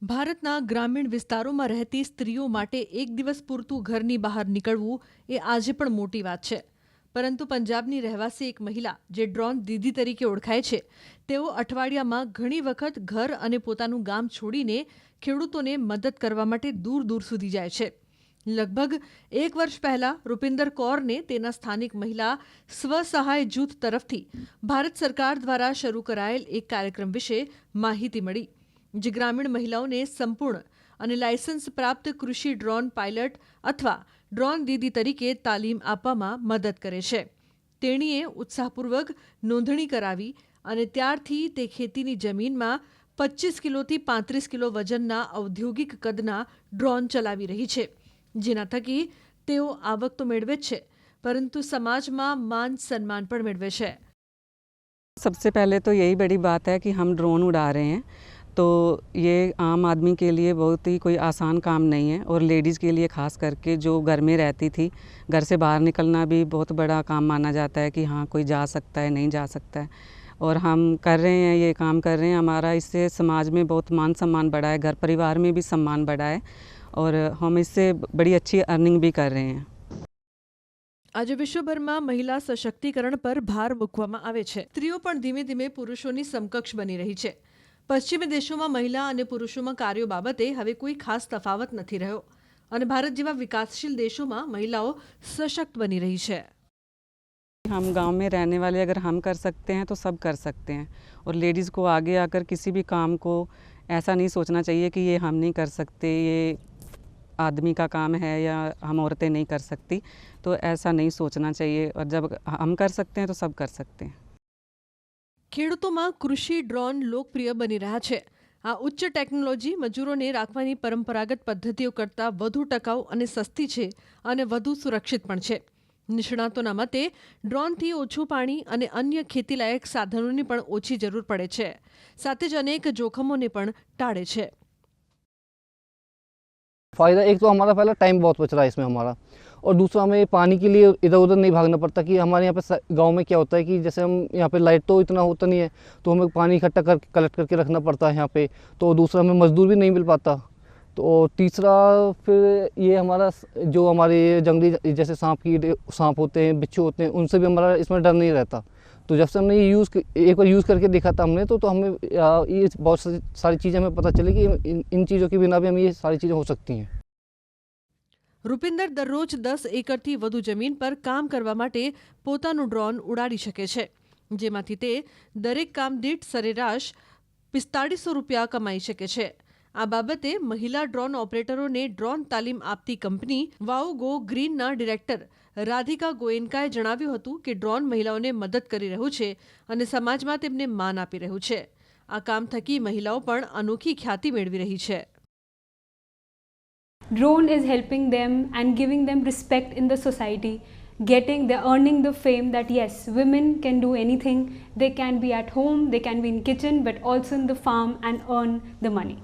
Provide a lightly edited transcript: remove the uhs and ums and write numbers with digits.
ભારતના ગ્રામીણ વિસ્તારોમાં રહેતી સ્ત્રીઓ માટે એક દિવસ પૂરતું ઘરની બહાર નીકળવું એ આજે પણ મોટી વાત છે. પરંતુ પંજાબની રહેવાસી એક મહિલા જે ડ્રોન દીદી તરીકે ઓળખાય છે, તેઓ અઠવાડિયામાં ઘણી વખત ઘર અને પોતાનું ગામ છોડીને ખેડૂતોને મદદ કરવા માટે દૂર દૂર સુધી જાય છે. લગભગ એક વર્ષ પહેલા રૂપિન્દર કૌરને તેના સ્થાનિક મહિલા સ્વસહાય જૂથ તરફથી ભારત સરકાર દ્વારા શરૂ કરાયેલ એક કાર્યક્રમ વિશે માહિતી મળી, જે ગ્રામીણ મહિલાઓને સંપૂર્ણ અને લાયસન્સ પ્રાપ્ત કૃષિ ડ્રોન પાયલટ અથવા ડ્રોન દીદી તરીકે તાલીમ આપવામાં મદદ કરે છે. તેણીએ ઉત્સાહપૂર્વક નોંધણી કરાવી અને ત્યારથી તે ખેતીની જમીનમાં 25 કિલોથી 35 કિલો વજનના ઔદ્યોગિક કદના ડ્રોન ચલાવી રહી છે, જેના થકી તેઓ આવક તો મેળવે જ છે, પરંતુ સમાજમાં માન સન્માન પણ મેળવે છે. सबसे पहले तो यही बड़ी बात है कि हम ड्रोन उड़ा रहे हैं, तो ये आम आदमी के लिए बहुत ही कोई आसान काम नहीं है और लेडीज़ के लिए ख़ास करके जो घर में रहती थी, घर से बाहर निकलना भी बहुत बड़ा काम माना जाता है कि हाँ कोई जा सकता है, नहीं जा सकता है, और हम कर रहे हैं, ये काम कर रहे हैं. हमारा इससे समाज में बहुत मान सम्मान बढ़ा है, घर परिवार में भी सम्मान बढ़ा है और हम इससे बड़ी अच्छी अर्निंग भी कर रहे हैं. આજે વિશ્વભરમાં મહિલા સશક્તિકરણ પર ભાર મૂકવામાં આવે છે. સ્ત્રીઓ પણ ધીમે ધીમે પુરુષોની સમકક્ષ બની રહી છે. પશ્ચિમી દેશોમાં મહિલા અને પુરુષોમાં કાર્યો બાબતે હવે કોઈ ખાસ તફાવત નથી રહ્યો અને ભારત જેવા વિકાસશીલ દેશોમાં મહિલાઓ સશક્ત બની રહી છે. हम गांव में रहने वाले अगर हम कर सकते हैं तो सब कर सकते हैं, और लेडीज़ को आगे आकर किसी भी काम को ऐसा नहीं सोचना चाहिए कि ये हम नहीं कर सकते, ये आदमी का काम है या हम औरतें नहीं कर सकती, तो ऐसा नहीं सोचना चाहिए, और जब हम कर सकते हैं तो सब कर सकते हैं. ખેડૂતોમાં કૃષિ ડ્રોન લોકપ્રિય બની રહ્યા છે. આ ઉચ્ચ ટેકનોલોજી મજૂરોને રાખવાની પરંપરાગત પદ્ધતિઓ કરતાં વધુ ટકાઉ અને સસ્તી છે અને વધુ સુરક્ષિત પણ છે. નિષ્ણાતોના મતે ડ્રોનથી ઓછું પાણી અને અન્ય ખેતીલાયક સાધનોની પણ ઓછી જરૂર પડે છે, સાથે જ અનેક જોખમોને પણ टाड़े છે. फ़ायदा एक तो हमारा पहला टाइम बहुत बच रहा है इसमें हमारा, और दूसरा हमें पानी के लिए इधर उधर नहीं भागना पड़ता. कि हमारे यहाँ पे गांव में क्या होता है कि जैसे हम यहाँ पे लाइट तो इतना होता नहीं है, तो हमें पानी इकट्ठा कर कलेक्ट करके रखना पड़ता है यहाँ पे. तो दूसरा हमें मजदूर भी नहीं मिल पाता. तो तीसरा फिर ये हमारा जो हमारे जंगली जैसे सांप होते हैं, बिच्छू होते हैं, उनसे भी हमारा इसमें डर नहीं रहता. तो जब से हमने ये एक बार यूज़ करके देखा था हमने, तो हमें ये बहुत सारी चीज़ें हमें पता चली कि इन चीज़ों के बिना भी हम ये सारी चीज़ें हो सकती हैं. રૂપિન્દર દરરોજ 10 એકરથી વધુ જમીન પર કામ કરવા માટે પોતાનું ડ્રોન ઉડાડી શકે છે, જેમાંથી તે દરેક કામ દીઠ સરેરાશ 4500 રૂપિયા કમાઈ શકે છે. આ બાબતે મહિલા ડ્રોન ઓપરેટરોને ડ્રોન તાલીમ આપતી કંપની વાઉ ગો ગ્રીનના ડિરેક્ટર રાધિકા ગોયનકાએ જણાવ્યું હતું કે ડ્રોન મહિલાઓને મદદ કરી રહ્યું છે અને સમાજમાં તેમને માન આપી રહ્યું છે. આ કામ થકી મહિલાઓ પણ અનોખી ખ્યાતિ મેળવી રહી છે. Drone is helping them and giving them respect in the society, they're earning the fame that yes, women can do anything. They can be at home, they can be in kitchen, but also in the farm and earn the money.